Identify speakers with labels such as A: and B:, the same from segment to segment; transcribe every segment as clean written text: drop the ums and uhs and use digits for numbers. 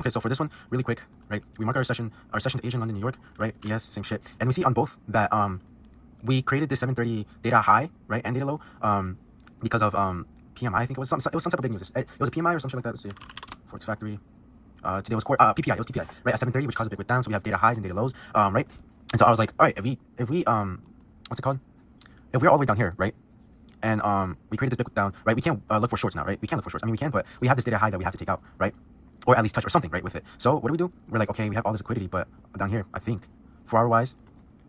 A: Okay, so for this one, really quick, right? We mark our session to Asia, London, New York, right? Yes, same shit. And we see on both that we created this 7:30 data high, right, and data low, because of PMI. I think it was some type of big news. It was a PMI or something like that. Let's see, Forex Factory. Today was PPI. It was PPI, right? At 7:30, which caused a big wick down. So we have data highs and data lows, right? And so I was like, all right, if we what's it called? If we're all the way down here, right? And we created this big wick down, right? We can't look for shorts now, right? We can't look for shorts. I mean, we can, but we have this data high that we have to take out, right? Or at least touch or something, right, with it. So what do? We're like, okay, we have all this liquidity, but down here, I think 4 hour wise,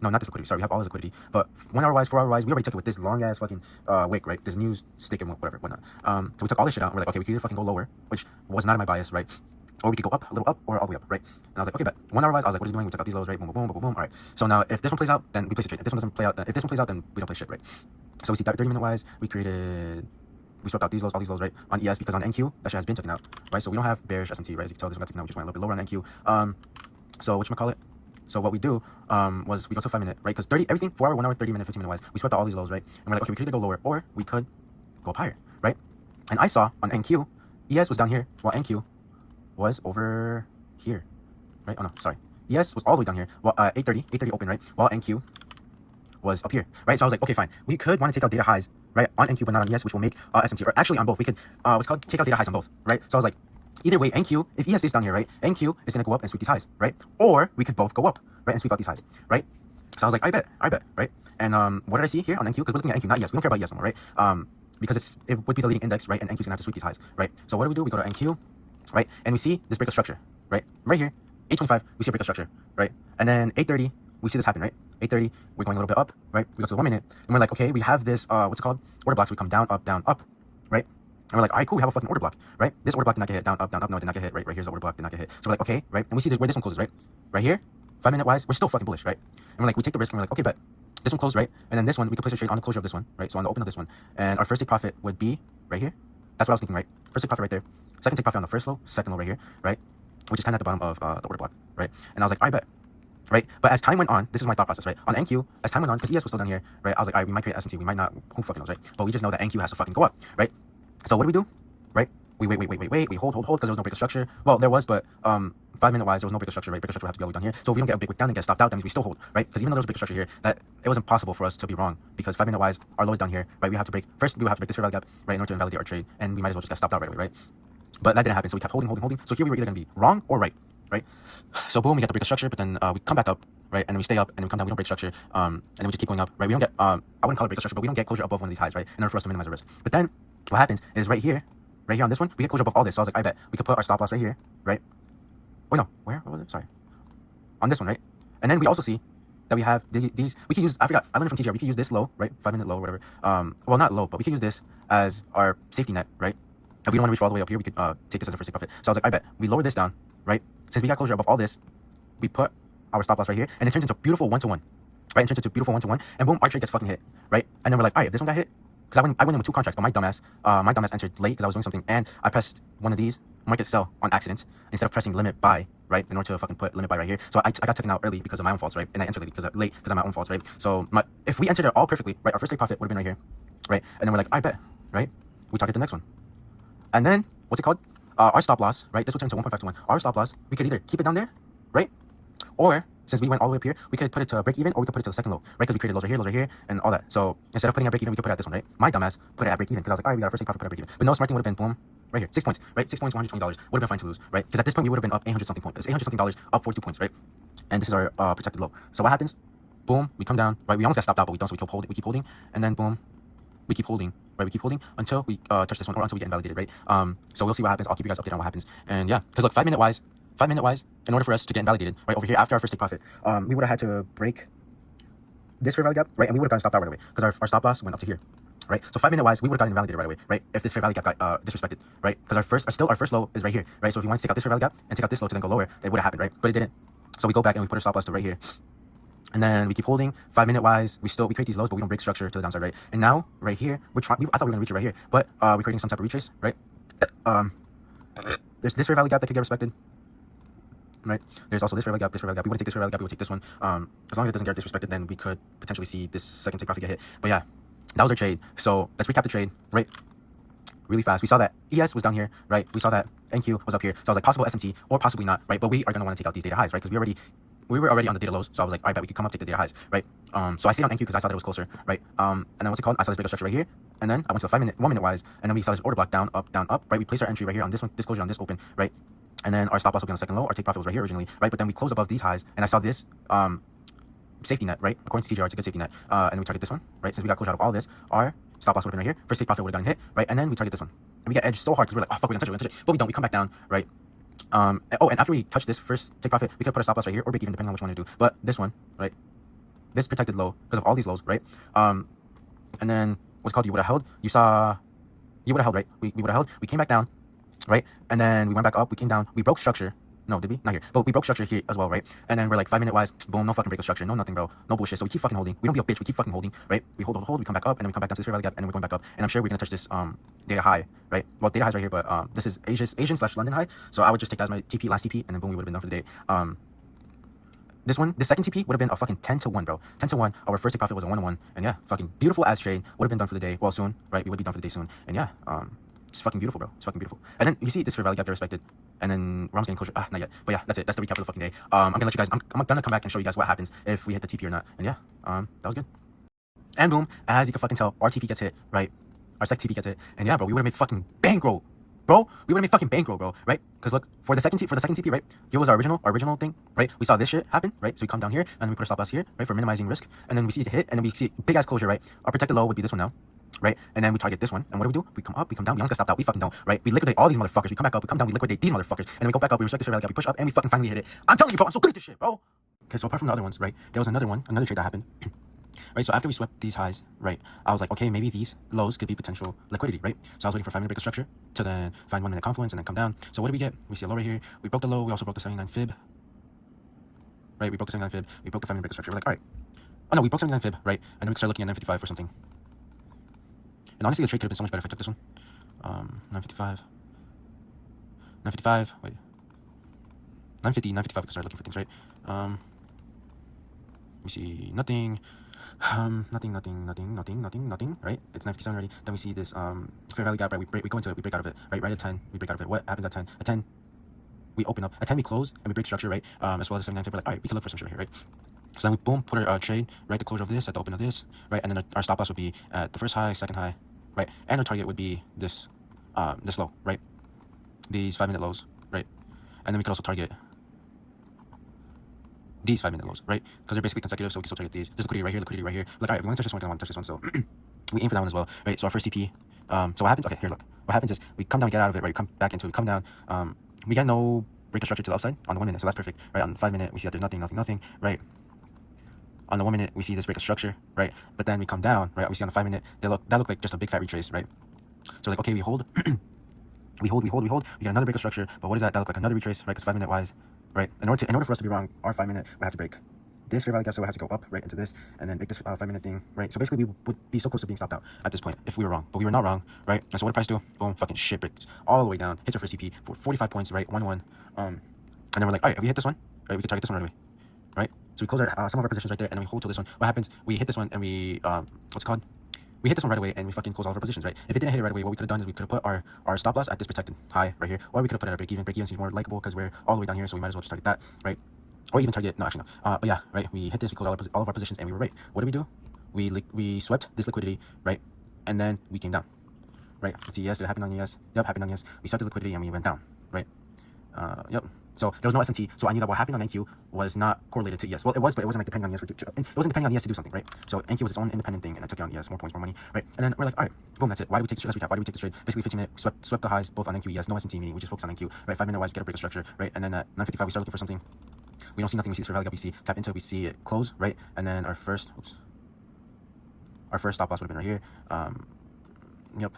A: no, not this liquidity. Sorry, we have all this liquidity, but 1 hour wise, 4 hour wise, we already took it with this long ass fucking wick, right? This news stick and whatever, whatnot. So we took all this shit out. And we're like, okay, we could either fucking go lower, which was not in my bias, right? Or we could go up, a little up, or all the way up, right? And I was like, okay, bet. 1 hour wise, I was like, what is he doing? We took out these lows, right? Boom, boom, boom, boom, boom. All right. So now, if this one plays out, then we place a trade. If this one doesn't play out, if this one plays out, then we don't play shit, right? So we see that 30-minute wise, we swept out these lows, all these lows, right? On ES, because on NQ, that shit has been taken out, right? So we don't have bearish S&T, right? As you can tell, this one got taken out. We just went a little bit lower on NQ. So whatchamacallit? So what we do was we go to 5-minute, right? Because everything, 4 hour, 1 hour, 30-minute, 15-minute wise, we swept out all these lows, right? And we're like, okay, we could either go lower or we could go up higher, right? And I saw on NQ, ES was down here while NQ was over here, right? Oh no, sorry. ES was all the way down here while 8:30 open, right? While NQ was up here, right? So I was like, okay, fine. We could want to take out data highs, right, on NQ but not on ES, which will make SMT, or actually on both. We could take out data highs on both, right? So I was like, either way, NQ, if ES stays down here, right, NQ is gonna go up and sweep these highs, right? Or we could both go up, right, and sweep out these highs, right? So I was like, I bet, right? And what did I see here on NQ? Because we're looking at NQ, not ES. We don't care about ES anymore, right? Because it would be the leading index, right? And NQ's gonna have to sweep these highs, right? So what do? We go to NQ, right? And we see this break of structure, right? Right here, 8:25, we see a break of structure, right? And then 8:30, we see this happen, right? 8:30, we're going a little bit up, right? We go to the 1 minute, and we're like, okay, we have this, what's it called? Order blocks. We come down, up, right? And we're like, all right, cool, we have a fucking order block, right? This order block did not get hit, down, up, no, it did not get hit, right? Right here's the order block, did not get hit. So we're like, okay, right? And we see where this one closes, right? Right here, 5-minute wise, we're still fucking bullish, right? And we're like, we take the risk, and we're like, okay, bet. This one closed, right? And then this one, we could place a trade on the closure of this one, right? So on the open of this one. And our first take profit would be right here. That's what I was thinking, right? First take profit right there. Second take profit on the first low, second low right here, right? Which is kind of at the bottom of the order block, right? And I was like, I bet, right? But as time went on, this is my thought process, right? On NQ, as time went on, because ES was still down here, right? I was like, all right, we might create S&T, we might not, who fucking knows, right? But we just know that NQ has to fucking go up, right? So what do? Right? We wait, we hold, because there was no break of structure. Well, there was, but 5-minute wise, there was no break of structure, right? Break of structure would have to be all the way down here. So if we don't get a big wick down and get stopped out, that means we still hold, right? Because even though there was a break of structure here, that it wasn't possible for us to be wrong, because 5-minute wise, our low is down here, right? We have to break, first we would have to break this fair value gap, right, in order to invalidate our trade, and we might as well just get stopped out right away, right? But that didn't happen, so we kept holding. So here we were either going to be wrong or right? So boom, we got the break of structure, but then we come back up, right? And then we stay up, and then we come down, we don't break structure, and then we just keep going up, right? We don't get, I wouldn't call it break of structure, but we don't get closure above one of these highs, right? In order for us to minimize our risk. But then what happens is right here on this one, we get closure above all this. So I was like, I bet we could put our stop loss right here, right? Wait, no, what was it? Sorry. On this one, right? And then we also see that we have these, we can use, I forgot, I learned it from TGR, we can use this low, right? 5-minute low or whatever. Well, not low, but we can use this as our safety net, right? If we don't want to reach all the way up here, we could take this as a first take profit. So I was like, I bet we lower this down, right? Since we got closure above all this, we put our stop loss right here, and it turns into a beautiful one-to-one, right? It turns into a beautiful one-to-one, and boom, our trade gets fucking hit, right? And then we're like, all right, if this one got hit, because I went in with 2 contracts, but my dumbass entered late because I was doing something, and I pressed one of these market sell on accident instead of pressing limit buy, right? In order to fucking put limit buy right here. So I got taken out early because of my own faults, right? And I entered late because of my own faults, right? So if we entered it all perfectly, right, our first take profit would have been right here, right? And then we're like, I bet, right? We target the next one, and then what's it called? Our stop loss, right? This will turn to 1.5 to 1. Our stop loss, we could either keep it down there, right? Or since we went all the way up here, we could put it to a break even, or we could put it to the second low, right? Because we created lows right here, and all that. So instead of putting at break even, we could put it at this one, right? My dumbass put it at break even because I was like, all right, we got our first take profit, put it at break even. But no, smart thing would have been boom, right here, 6 points, right? 6 points, $120 would have been fine to lose, right? Because at this point we would have been up 800 something points, $800 something, up 42 points, right? And this is our protected low. So what happens? Boom, we come down, right? We almost got stopped out, but we don't, so we keep holding, and then boom, we keep holding, right? We keep holding until we touch this one, or until we get invalidated, right? So we'll see what happens. I'll keep you guys updated on what happens. And yeah, because look, 5-minute wise, in order for us to get invalidated, right, over here after our first take profit, we would have had to break this fair value gap, right? And we would have gotten stopped out right away because our stop loss went up to here, right? So 5-minute wise, we would have gotten invalidated right away, right? If this fair value gap got disrespected, right? Because our first low is right here, right? So if you want to take out this fair value gap and take out this low to then go lower, it would have happened, right? But it didn't. So we go back and we put our stop loss to right here. And then we keep holding. 5-minute wise, we create these lows, but we don't break structure to the downside, right? And now right here, I thought we were gonna reach it right here, but we're creating some type of retrace, right? There's this fair value gap that could get respected, right? There's also this fair value gap, We want to take this fair value gap, we would take this one. As long as it doesn't get disrespected, then we could potentially see this second take profit get hit. But yeah, that was our trade. So let's recap the trade, right? really fast. We saw that ES was down here, right? We saw that NQ was up here. So I was like, possible SMT or possibly not, right? But we are gonna want to take out these data highs, right? Because we were already on the data lows, so I was like, I bet we could come up, take the data highs, right? So I stayed on NQ because I saw that it was closer, right? And then what's it called? I saw this bigger structure right here, and then I went to the 1 minute wise, and then we saw this order block down, up, right? We placed our entry right here on this one, this closure on this open, right? And then our stop loss will be on the second low. Our take profit was right here originally, right? But then we closed above these highs, and I saw this safety net, right? According to CJR, it's a good safety net. And then we target this one, right? Since we got closure out of all this, our stop loss would have been right here. First take profit would have gotten hit, right? And then we target this one, and we get edged so hard because we're like, oh fuck, we're gonna touch it, but we don't. We come back down, right? And after we touch this first take profit, we could put a stop loss right here or break even depending on which one to do. But this one, right? This protected low because of all these lows, right? And then what's called, you would have held. You would have held, right? We would have held. We came back down, right? And then we went back up. We came down. We broke structure. No, did we? Not here. But we broke structure here as well, right? And then we're like 5 minute wise, boom, no fucking break of structure, no nothing, bro, no bullshit. So we keep fucking holding. We don't be a bitch. We keep fucking holding, right? We hold. We come back up, and then we come back down to this fair value gap, and then we're going back up. And I'm sure we're gonna touch this data high, right? Well, data high's right here, but this is Asian/London high. So I would just take that as my TP, last TP, and then boom, we would have been done for the day. This second TP would have been a fucking 10 to 1, bro. 10 to 1. Our first take profit was a 1-1, and yeah, fucking beautiful ass trade. Would have been done for the day. Well, soon, right? We would be done for the day soon, and yeah, it's fucking beautiful, bro. It's fucking beautiful. And then you see this fair value gap there respected, and then Rom's getting closure. Not yet. But yeah, that's it. That's the recap for the fucking day. I'm gonna let you guys. I'm gonna come back and show you guys what happens if we hit the TP or not. And yeah, that was good. And boom, as you can fucking tell, our TP gets hit, right? Our sec TP gets hit, and yeah, bro, we would have made fucking bankroll, bro. We would have made fucking bankroll, bro, right? Because look, for the second TP, right? Here was our original thing, right? We saw this shit happen, right? So we come down here and then we put a stop loss here, right, for minimizing risk, and then we see it hit, and then we see big ass closure, right? Our protected low would be this one now, right? And then we target this one, and what do? We come up, we come down, we almost got stopped out, we fucking don't, right? We liquidate all these motherfuckers, we come back up, we come down, we liquidate these motherfuckers, and then we go back up, we respect this fair value gap, we push up, and we fucking finally hit it. I'm telling you, bro, I'm so good at this shit, bro. Okay, so apart from the other ones, right, there was another trade that happened. Right, so after we swept these highs, right, I was like, okay, maybe these lows could be potential liquidity, right? So I was waiting for 5 minute break of structure to then find 1 minute confluence and then come down. So what did we get? We see a low right here. We broke the low. We also broke the 79 fib. Right, we broke the 79 fib. We broke the 5 minute break of structure. We're like, all right. Oh no, we broke 79 fib, right? And then we started looking at 955 or something. And honestly, the trade could have been so much better if I took this one. 955. 955. Wait. 950. 955. We can start looking for things, right? We see nothing. Nothing, right? It's 957 already. Then we see this fair value gap, right? We go into it, we break out of it, right? Right at 10, we break out of it. What happens at 10? At 10, we open up. At 10, we close and we break structure, right? As well as 79, we're like, all right, we can look for some shit here, right? So then we boom, put our trade, right? The closure of this at the open of this, right? And then our stop loss would be at the first high, second high, right? And our target would be this, this low, right? These 5 minute lows, right? And then we could also target these 5 minute lows, right? Because they're basically consecutive, so we can still target these. There's liquidity right here. Look, all right, if we want to touch this one, I want to touch this one, so we aim for that one as well, right? So our first CP, so what happens? Okay, here, look. What happens is we come down, we get out of it, right? We come back into it, we come down, we get no break of structure to the upside on the 1 minute, so that's perfect, right? On the 5 minute, we see that there's nothing, right? On the 1 minute, we see this break of structure, right? But then we come down, right? We see on the 5 minute, that look like just a big fat retrace, right? So like, okay, we hold, we get another break of structure, but what is that? That look like another retrace, right? Because 5 minute wise, right? In order for us to be wrong, our 5 minute, we have to break this fair value gap, so we have to go up, right, into this, and then make this 5 minute thing, right? So basically, we would be so close to being stopped out at this point if we were wrong, but we were not wrong, right? And so what did price do? Boom, fucking shit breaks all the way down, hits our first CP for 45 points, right? 1-1, and then we're like, all right, if we hit this one, right, we can target this one right away, right? So we close our some of our positions right there, and then we hold till this one. What happens? We hit this one, and we what's it called? We hit this one right away, and we fucking close all of our positions, right? If it didn't hit it right away, what we could have done is we could have put our stop loss at this protected high right here, or we could have put it at break even. Break even seems more likable because we're all the way down here, so we might as well just target that, right? Or even target, no, actually no. But yeah, right, we hit this, we closed all of our positions, and we were right. What did we do? We swept this liquidity, right? And then we came down, right? Let's see, yes, did it happen on yes? Yep, happened on yes. We swept this liquidity, and we went down, right? Yep. So there was no SMT, so I knew that what happened on NQ was not correlated to ES. Well, it was, but it wasn't like depending on ES. It wasn't depending on ES to do something, right? So NQ was its own independent thing, and I took it on ES, more points, more money, right? And then we're like, all right, boom, that's it. Why do we take this trade? Let's recap. Why do we take this trade? Basically, 15 minute swept the highs both on NQ, ES, no SMT, meaning we just focus on NQ, right? 5 minute wise, get a break of structure, right? And then at 9:55, we start looking for something. We don't see nothing. We see this fair value gap. We see tap into it. We see it close, right? And then our first stop loss would have been right here. Yep.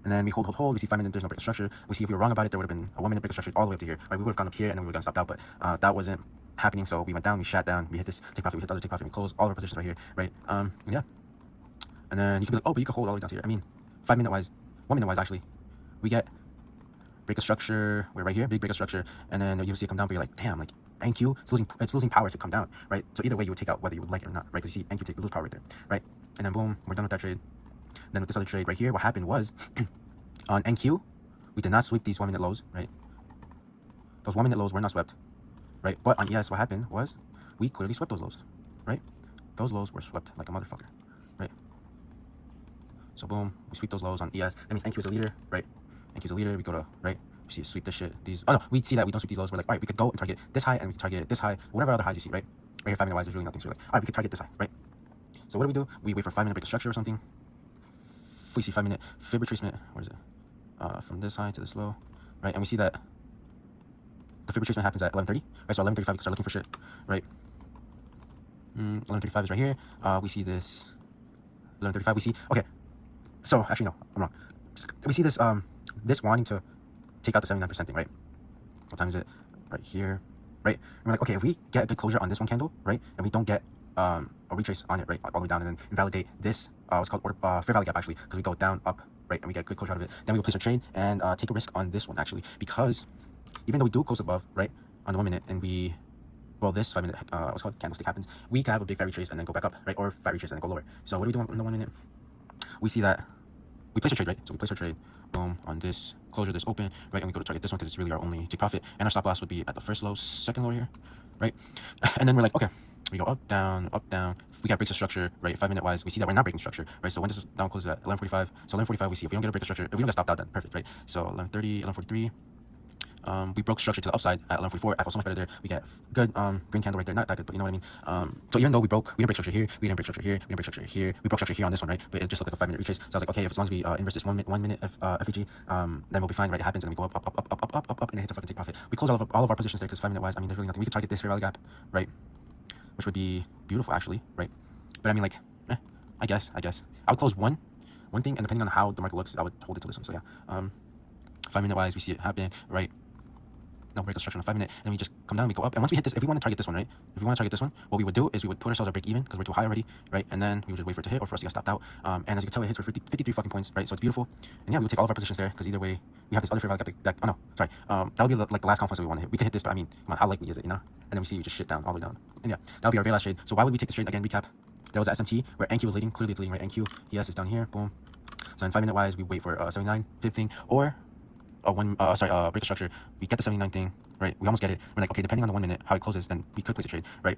A: And then we hold. We see 5 minutes, there's no break of structure. We see if we were wrong about it, there would have been a 1 minute break of structure all the way up to here. Right? We would have gone up here and then we would have gotten stopped out, but that wasn't happening. So we went down, we shat down, we hit this take profit, we hit the other take profit, we closed all of our positions right here, right? Yeah. And then you can be like, oh, but you can hold all the way down to here. I mean, 5 minute wise, 1 minute wise actually, we get break of structure. We're right here, big break of structure, and then you see it come down, but you're like, damn, like NQ, it's losing power to come down, right? So either way, you would take out whether you would like it or not, right? Because you see NQ lose power right there, right? And then boom, we're done with that trade. Then with this other trade right here, what happened was On NQ, we did not sweep these 1 minute lows, right? Those 1 minute lows were not swept, right? But on ES, what happened was we clearly swept those lows, right? Those lows were swept like a motherfucker, right? So boom, we sweep those lows on ES. That means NQ is a leader, right? NQ is a leader. We go to, right? We see sweep this shit. These, oh no, we see that we don't sweep these lows. We're like, all right, we could go and target this high, and we can target this high, whatever other highs you see, right? Right here, 5 minute wise, there's really nothing. So we're like, all right, we could target this high, right? So what do? We wait for 5 minute break of structure or something. If we see 5 minute fib retracement, where is it? From this high to this low, right? And we see that the fib retracement happens at 11:30, right? So 11:35 we can start looking for shit, right? 11:35 is right here. We see this 11:35. We see, okay. So actually no, I'm wrong. We see this this wanting to take out the 79% thing, right? What time is it? Right here, right? And we're like, okay, if we get a good closure on this one candle, right, and we don't get a retrace on it, right, all the way down, and then invalidate this what's called fair value gap, actually, because we go down, up, right, and we get good closure out of it, then we will place our trade and take a risk on this one, actually, because even though we do close above, right, on the 1 minute, and we, well, this 5 minute what's called candlestick happens, we can have a big fat retrace and then go back up, right, or fat retrace and then go lower. So what do we do on the 1 minute? We see that we place a trade, right? So we place our trade, boom, on this closure, this open, right? And we go to target this one because it's really our only take profit. And our stop loss would be at the first low, second low here, right? And then we're like, okay, we go up, down, up, down. We got breaks of structure, right? 5 minute wise, we see that we're not breaking structure, right? So when this is down closes at 11:45, so 11:45 we see if we don't get a break of structure, if we don't get stopped out, then perfect, right? So 11:30, 11:43. We broke structure to the upside at 11:44. I felt so much better there. We get good green candle right there. Not that good, but you know what I mean. So even though we didn't break structure here, we didn't break structure here, we didn't break structure here, we broke structure here on this one, right? But it just looked like a 5 minute retrace. So I was like, okay, if as long as we inverse this 1 minute FEG, then we'll be fine, right? It happens, and then we go up, and it hits a fucking take profit. We close all of our positions there because 5 minute wise, I mean, there's really nothing. We could target this fair value gap, right? Which would be beautiful, actually, right? But I mean, like, I guess I would close one thing, and depending on how the market looks, I would hold it to this one. So yeah, 5 minute wise, we see it happen, right? No break of structure on 5 minute, and we just come down, we go up, and once we hit this, if we want to target this one, right, if we want to target this one, what we would do is we would put ourselves at break even because we're too high already, right, and then we would just wait for it to hit or for us to get stopped out, and as you can tell, it hits for 53 fucking points, right? So it's beautiful. And yeah, we would take all of our positions there because either way we have this other fair value gap, oh no, sorry, that would be like the last confluence that we want to hit. We could hit this, but I mean, come on, how likely is it, you know? And then we see we just shit down all the way down, and yeah, that would be our very last trade. So why would we take this trade? Again, recap, there was the SMT where NQ was leading, clearly it's leading, right? NQ, ES is down here, boom. So in 5 minute wise, we wait for 79 fib thing, or break of structure. We get the 79 thing, right? We almost get it. We're like, okay, depending on the 1 minute how it closes, then we could place a trade, right?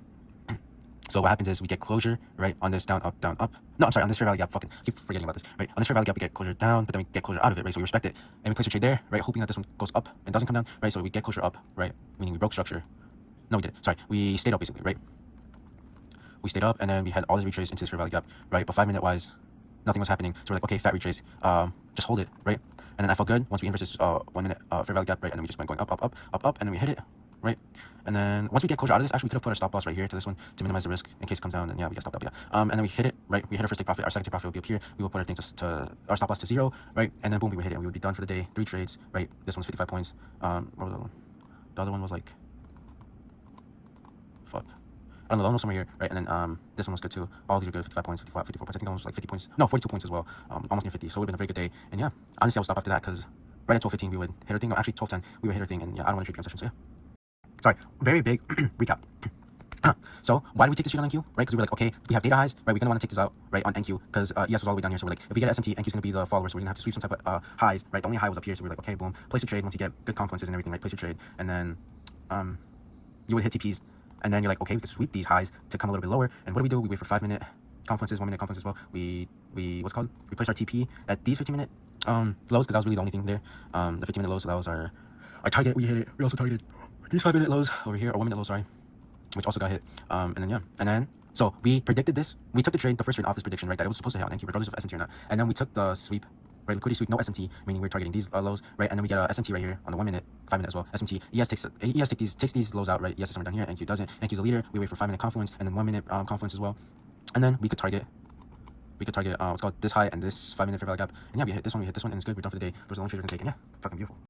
A: So what happens is we get closure, right, on this down, up, down, up. No, I'm sorry, on this fair value gap, fucking keep forgetting about this, right? On this fair value gap, we get closure down, but then we get closure out of it, right? So we respect it, and we place a trade there, right, hoping that this one goes up and doesn't come down, right? So we get closure up, right? Meaning we broke structure. No, we didn't. Sorry, we stayed up basically, right? We stayed up, and then we had all this retrace into this fair value gap, right? But 5 minute wise, nothing was happening. So we're like, okay, fat retrace, just hold it, right? And then I felt good once we inverse this 1 minute fair value gap, right? And then we just went going up, and then we hit it, right? And then once we get closure out of this, actually we could have put our stop loss right here to this one to minimize the risk in case it comes down, and yeah, we get stopped up, yeah. And then we hit it, right? We hit our first take profit. Our second take profit will be up here. We will put our thing to our stop loss to 0, right? And then boom, we would hit it, and we would be done for the day. 3 trades, right? This one's 55 points. What was the other one? The other one was like, fuck, I don't know, the one was somewhere here, right? And then this one was good too. All these are good, 55 points, 54 points. I think that one was like 50 points. No, 42 points as well. Almost near 50. So it would have been a very good day. And yeah, honestly, I would stop after that because right at 12:15 we would hit our thing. No, actually 12:10 we would hit our thing. And yeah, I don't want to trade PM session. So yeah. Sorry, very big recap. So why do we take this trade on NQ, right? Because we were like, okay, we have data highs, right? We're gonna want to take this out, right, on NQ because ES was all the way down here. So we're like, if we get SMT, NQ is gonna be the follower, so we're gonna have to sweep some type of highs, right? The only high was up here, so we're like, okay, boom, place a trade once you get good confluences and everything, right? Place your trade, and then you would hit TPs, and then you're like, okay, we can sweep these highs to come a little bit lower. And what do? We wait for 5 minute confluences, 1 minute confluences as well. We what's called? We place our TP at these 15 minute lows because that was really the only thing there. The 15 minute lows, so that was our target. We hit it. We also targeted these 5 minute lows over here, or 1 minute lows, sorry, which also got hit. And then yeah, and then so we predicted this. We took the trade, the first trade off this prediction, right? That it was supposed to hit on NQ regardless of SMT or not. And then we took the sweep, right? Liquidity sweep, no SMT, meaning we're targeting these lows, right? And then we get a SMT right here on the 1 minute, 5 minute as well. SMT, ES takes these lows out, right? ES is somewhere down here, NQ doesn't. NQ's a leader. We wait for 5 minute confluence and then 1 minute confluence as well. And then we could target what's called this high and this 5 minute fair value gap. And yeah, we hit this one, and it's good. We're done for the day. Those are the only trades we're gonna take. And yeah, fucking beautiful.